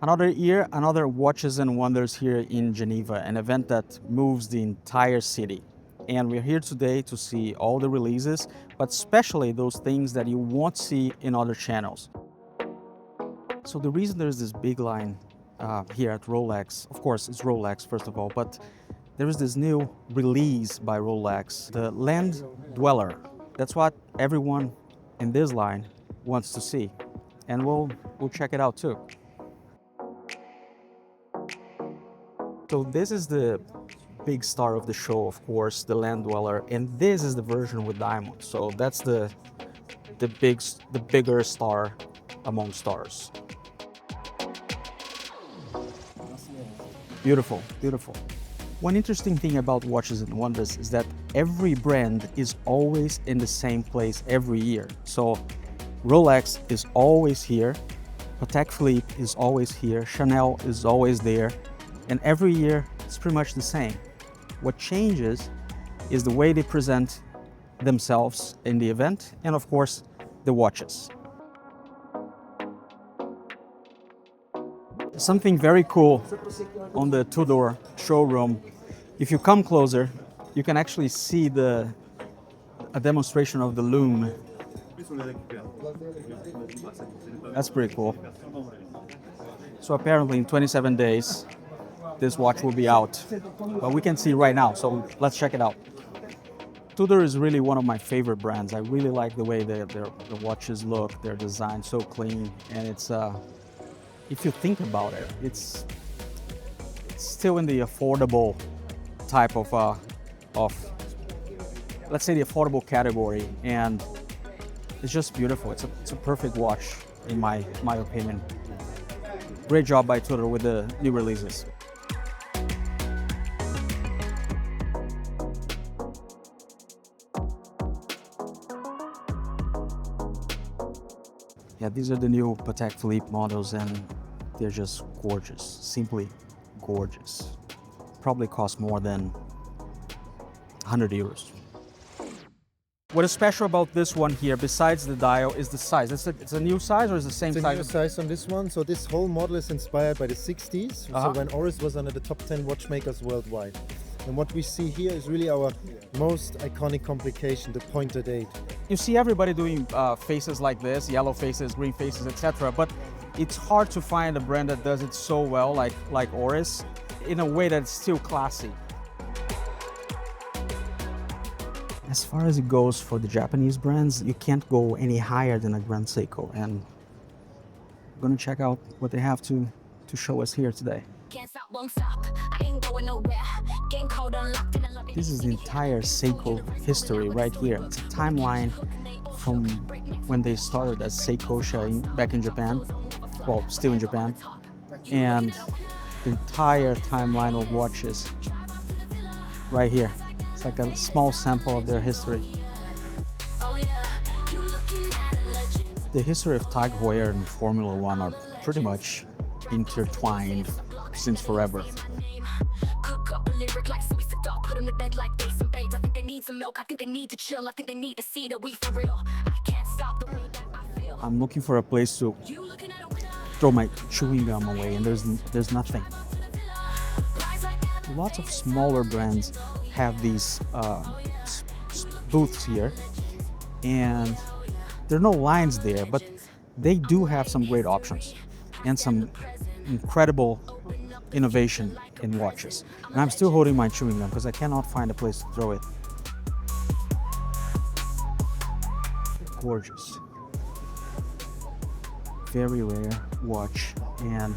Another year, another Watches and Wonders here in Geneva, an event that moves the entire city. And we're here today to see all the releases, but especially those things that you won't see in other channels. So the reason there's this big line here at Rolex, of course it's Rolex first of all, but there is this new release by Rolex, the Land Dweller. That's what everyone in this line wants to see. And we'll check it out too. So this is the big star of the show, of course, the Land Dweller, and this is the version with diamonds. So that's the bigger star among stars. Beautiful, beautiful. One interesting thing about Watches and Wonders is that every brand is always in the same place every year. So Rolex is always here, Patek Philippe is always here, Chanel is always there, and every year it's pretty much the same. What changes is the way they present themselves in the event and of course the watches. Something very cool on the two-door showroom. If you come closer, you can actually see a demonstration of the lume. That's pretty cool. So apparently in 27 days, this watch will be out. But we can see right now, so let's check it out. Tudor is really one of my favorite brands. I really like the way the watches look, their design so clean, and it's if you think about it, it's still in the affordable type of let's say the affordable category, and it's just beautiful. It's a perfect watch in my opinion. Great job by Tudor with the new releases. Yeah, these are the new Patek Philippe models and they're just gorgeous, simply gorgeous. Probably cost more than 100 euros. What is special about this one here, besides the dial, is the size. It's a new size or is it the same It's a size? new size on this one. So this whole model is inspired by the 60s. So when Oris was under the top 10 watchmakers worldwide. And what we see here is really our most iconic complication, the pointed 8. You see everybody doing faces like this, yellow faces, green faces, etc. But it's hard to find a brand that does it so well, like Oris, in a way that's still classy. As far as it goes for the Japanese brands, you can't go any higher than a Grand Seiko, and I'm gonna check out what they have to show us here today. This is the entire Seiko history right here. It's a timeline from when they started as Seikosha back in Japan, well, still in Japan, and the entire timeline of watches right here. It's like a small sample of their history. The history of Tag Heuer and Formula One are pretty much intertwined since forever. I'm looking for a place to throw my chewing gum away, and there's nothing. Lots of smaller brands have these booths here, and there are no lines there, but they do have some great options and some incredible innovation in watches. And I'm still holding my chewing gum because I cannot find a place to throw it. Gorgeous. Very rare watch and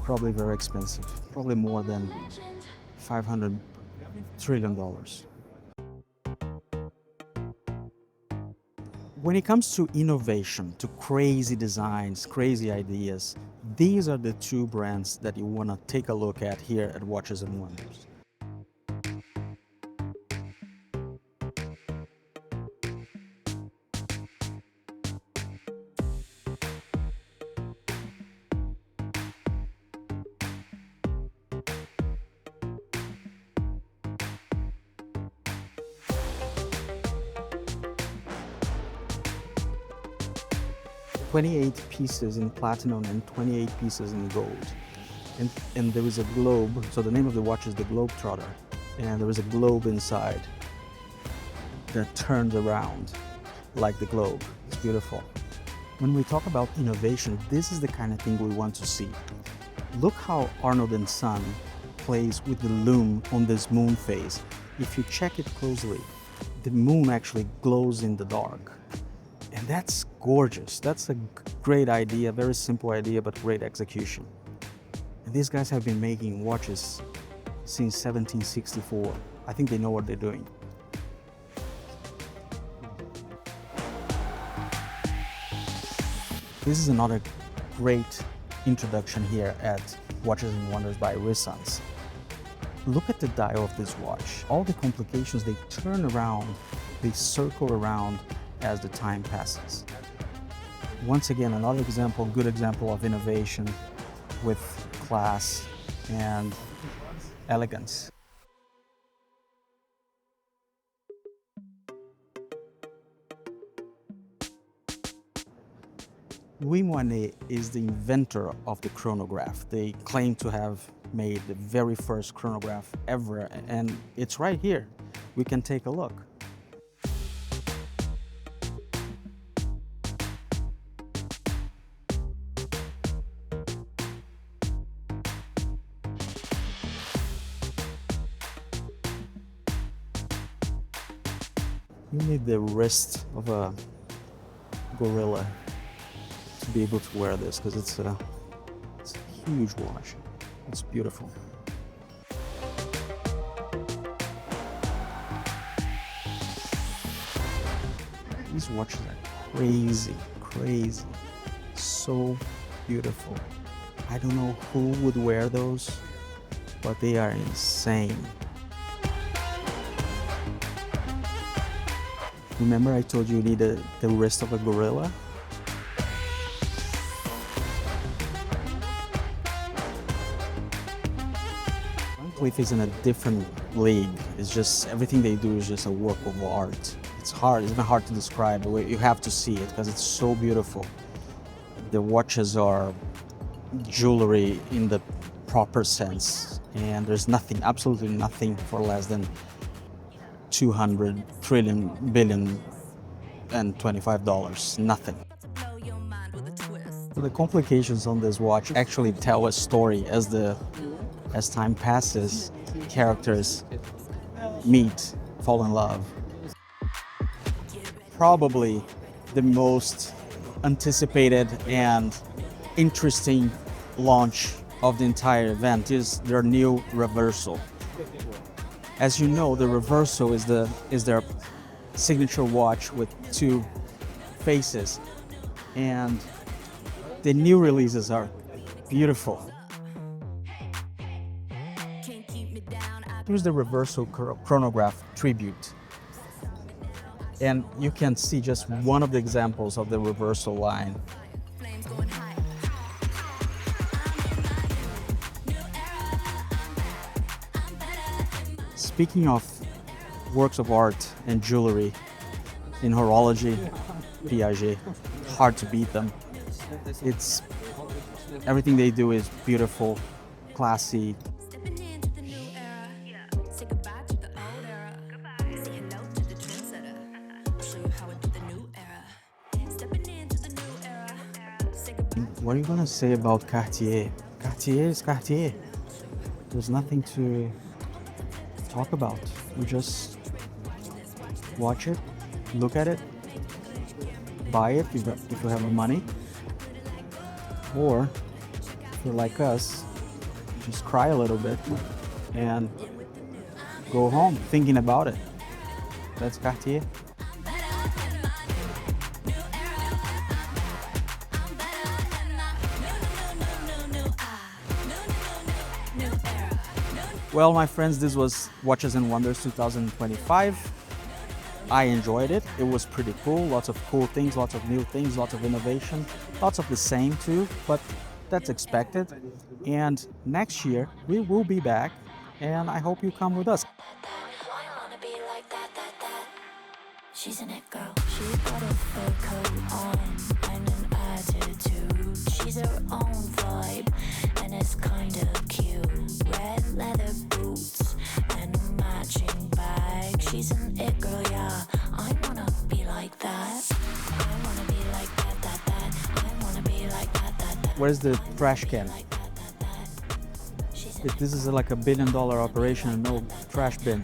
probably very expensive. Probably more than $500 trillion. When it comes to innovation, to crazy designs, crazy ideas, these are the two brands that you want to take a look at here at Watches and Wonders. 28 pieces in platinum and 28 pieces in gold. And there is a globe, so the name of the watch is the Globetrotter. And there is a globe inside that turns around like the globe. It's beautiful. When we talk about innovation, this is the kind of thing we want to see. Look how Arnold and Son plays with the lume on this moon phase. If you check it closely, the moon actually glows in the dark. And that's gorgeous. That's a great idea, very simple idea, but great execution. And these guys have been making watches since 1764. I think they know what they're doing. This is another great introduction here at Watches and Wonders by Rissans. Look at the dial of this watch. All the complications, they turn around, they circle around as the time passes. Once again, another example, good example of innovation with class and elegance. Louis Moinet is the inventor of the chronograph. They claim to have made the very first chronograph ever, and it's right here. We can take a look. You need the wrist of a gorilla to be able to wear this, because it's a huge watch. It's beautiful. These watches are crazy, crazy. So beautiful. I don't know who would wear those, but they are insane. Remember I told you need the wrist of a gorilla? Cliff is in a different league. It's just, everything they do is just a work of art. It's hard, it's even hard to describe. You have to see it because it's so beautiful. The watches are jewelry in the proper sense, and there's nothing, absolutely nothing for less than 200 trillion billion and $25. Nothing. The complications on this watch actually tell a story. As time passes, characters meet, fall in love. Probably the most anticipated and interesting launch of the entire event is their new reversal. As you know, the reversal is their signature watch with two faces, and the new releases are beautiful. Here's the reversal chronograph tribute, and you can see just one of the examples of the reversal line. Speaking of works of art and jewelry, in horology, Piaget, hard to beat them. It's everything they do is beautiful, classy. What are you gonna say about Cartier? Cartier is Cartier. There's nothing to talk about. You just watch it, look at it, buy it if you have the money, or if you're like us, just cry a little bit and go home thinking about it. That's Cartier. Well, my friends, this was Watches and Wonders 2025. I enjoyed it. It was pretty cool. Lots of cool things, lots of new things, lots of innovation, lots of the same too, but that's expected. And next year, we will be back, and I hope you come with us. She's an it girl. She got a fur coat on and an want it, girl, yeah. I wanna be like that. I wanna be like that, that, that. I wanna be like that, that, that. Where's the trash can? If this is like a $1 billion operation, no trash bin.